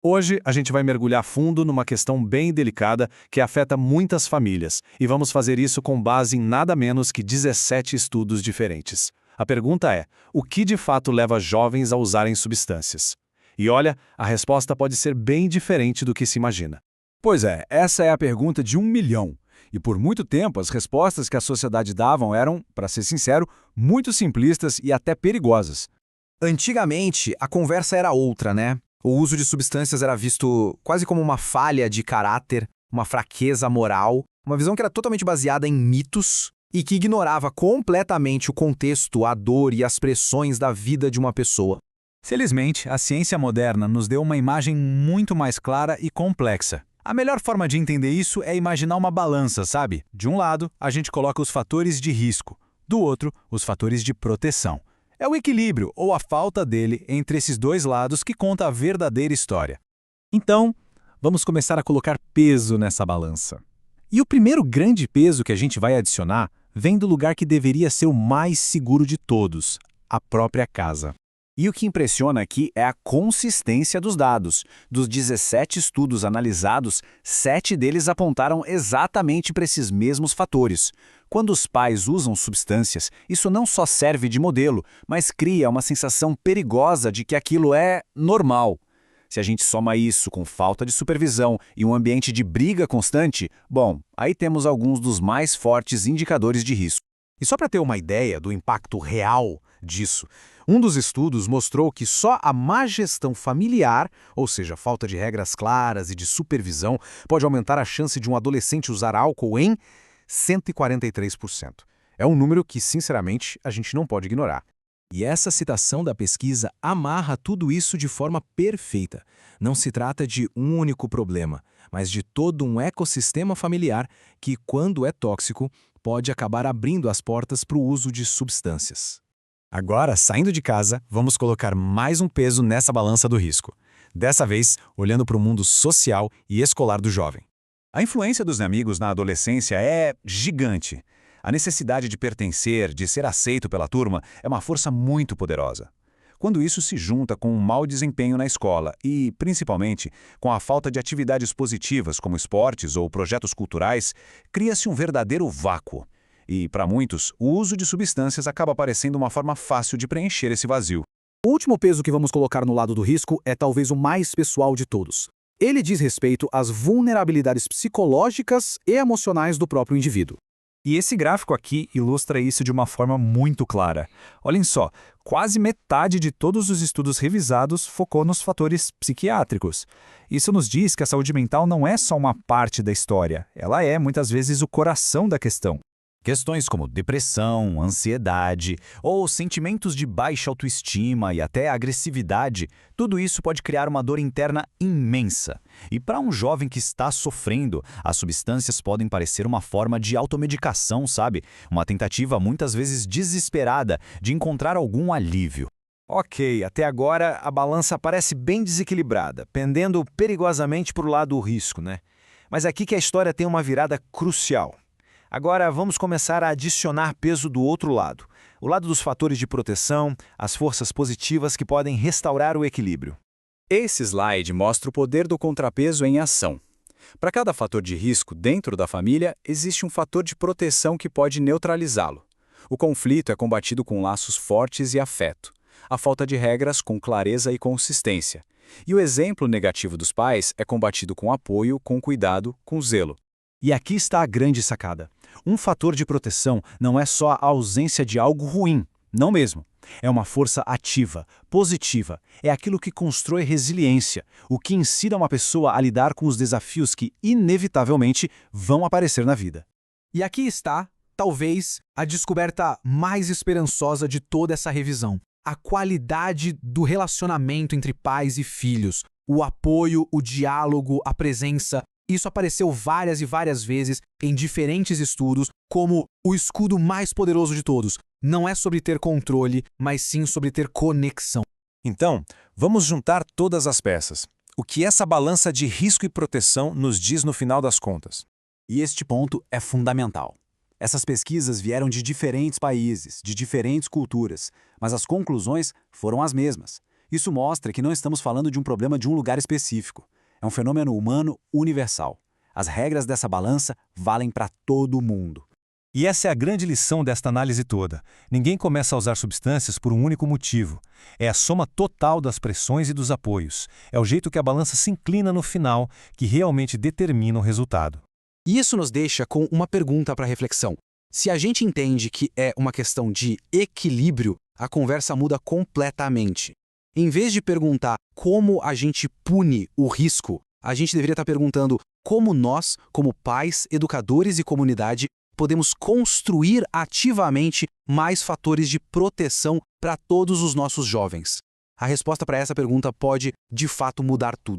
Hoje, a gente vai mergulhar fundo numa questão bem delicada que afeta muitas famílias, e vamos fazer isso com base em nada menos que 17 estudos diferentes. A pergunta é: o que de fato leva jovens a usarem substâncias? E olha, a resposta pode ser bem diferente do que se imagina. Pois é, essa é a pergunta de 1 milhão. E por muito tempo, as respostas que a sociedade davam eram, para ser sincero, muito simplistas e até perigosas. Antigamente, a conversa era outra, né? O uso de substâncias era visto quase como uma falha de caráter, uma fraqueza moral, uma visão que era totalmente baseada em mitos e que ignorava completamente o contexto, a dor e as pressões da vida de uma pessoa. Felizmente, a ciência moderna nos deu uma imagem muito mais clara e complexa. A melhor forma de entender isso é imaginar uma balança, sabe? De um lado, a gente coloca os fatores de risco, do outro, os fatores de proteção. É o equilíbrio, ou a falta dele, entre esses dois lados que conta a verdadeira história. Então, vamos começar a colocar peso nessa balança. E o primeiro grande peso que a gente vai adicionar vem do lugar que deveria ser o mais seguro de todos, a própria casa. E o que impressiona aqui é a consistência dos dados. Dos 17 estudos analisados, 7 deles apontaram exatamente para esses mesmos fatores. Quando os pais usam substâncias, isso não só serve de modelo, mas cria uma sensação perigosa de que aquilo é normal. Se a gente soma isso com falta de supervisão e um ambiente de briga constante, bom, aí temos alguns dos mais fortes indicadores de risco. E só para ter uma ideia do impacto real disso, um dos estudos mostrou que só a má gestão familiar, ou seja, falta de regras claras e de supervisão, pode aumentar a chance de um adolescente usar álcool em 143%. É um número que, sinceramente, a gente não pode ignorar. E essa citação da pesquisa amarra tudo isso de forma perfeita. Não se trata de um único problema, mas de todo um ecossistema familiar que, quando é tóxico, pode acabar abrindo as portas para o uso de substâncias. Agora, saindo de casa, vamos colocar mais um peso nessa balança do risco. Dessa vez, olhando para o mundo social e escolar do jovem. A influência dos amigos na adolescência é gigante. A necessidade de pertencer, de ser aceito pela turma, é uma força muito poderosa. Quando isso se junta com um mau desempenho na escola e, principalmente, com a falta de atividades positivas como esportes ou projetos culturais, cria-se um verdadeiro vácuo. E, para muitos, o uso de substâncias acaba parecendo uma forma fácil de preencher esse vazio. O último peso que vamos colocar no lado do risco é talvez o mais pessoal de todos. Ele diz respeito às vulnerabilidades psicológicas e emocionais do próprio indivíduo. E esse gráfico aqui ilustra isso de uma forma muito clara. Olhem só, quase metade de todos os estudos revisados focou nos fatores psiquiátricos. Isso nos diz que a saúde mental não é só uma parte da história, ela é, muitas vezes, o coração da questão. Questões como depressão, ansiedade ou sentimentos de baixa autoestima e até agressividade, tudo isso pode criar uma dor interna imensa. E para um jovem que está sofrendo, as substâncias podem parecer uma forma de automedicação, sabe? Uma tentativa muitas vezes desesperada de encontrar algum alívio. Ok, até agora a balança parece bem desequilibrada, pendendo perigosamente para o lado do risco, né? Mas é aqui que a história tem uma virada crucial. Agora vamos começar a adicionar peso do outro lado, o lado dos fatores de proteção, as forças positivas que podem restaurar o equilíbrio. Esse slide mostra o poder do contrapeso em ação. Para cada fator de risco dentro da família, existe um fator de proteção que pode neutralizá-lo. O conflito é combatido com laços fortes e afeto. A falta de regras com clareza e consistência. E o exemplo negativo dos pais é combatido com apoio, com cuidado, com zelo. E aqui está a grande sacada. Um fator de proteção não é só a ausência de algo ruim, não mesmo. É uma força ativa, positiva, é aquilo que constrói resiliência, o que ensina uma pessoa a lidar com os desafios que, inevitavelmente, vão aparecer na vida. E aqui está, talvez, a descoberta mais esperançosa de toda essa revisão. A qualidade do relacionamento entre pais e filhos, o apoio, o diálogo, a presença. Isso apareceu várias e várias vezes em diferentes estudos como o escudo mais poderoso de todos. Não é sobre ter controle, mas sim sobre ter conexão. Então, vamos juntar todas as peças. O que essa balança de risco e proteção nos diz no final das contas? E este ponto é fundamental. Essas pesquisas vieram de diferentes países, de diferentes culturas, mas as conclusões foram as mesmas. Isso mostra que não estamos falando de um problema de um lugar específico. É um fenômeno humano universal. As regras dessa balança valem para todo mundo. E essa é a grande lição desta análise toda. Ninguém começa a usar substâncias por um único motivo. É a soma total das pressões e dos apoios. É o jeito que a balança se inclina no final que realmente determina o resultado. E isso nos deixa com uma pergunta para reflexão. Se a gente entende que é uma questão de equilíbrio, a conversa muda completamente. Em vez de perguntar como a gente pune o risco, a gente deveria estar perguntando como nós, como pais, educadores e comunidade, podemos construir ativamente mais fatores de proteção para todos os nossos jovens. A resposta para essa pergunta pode, de fato, mudar tudo.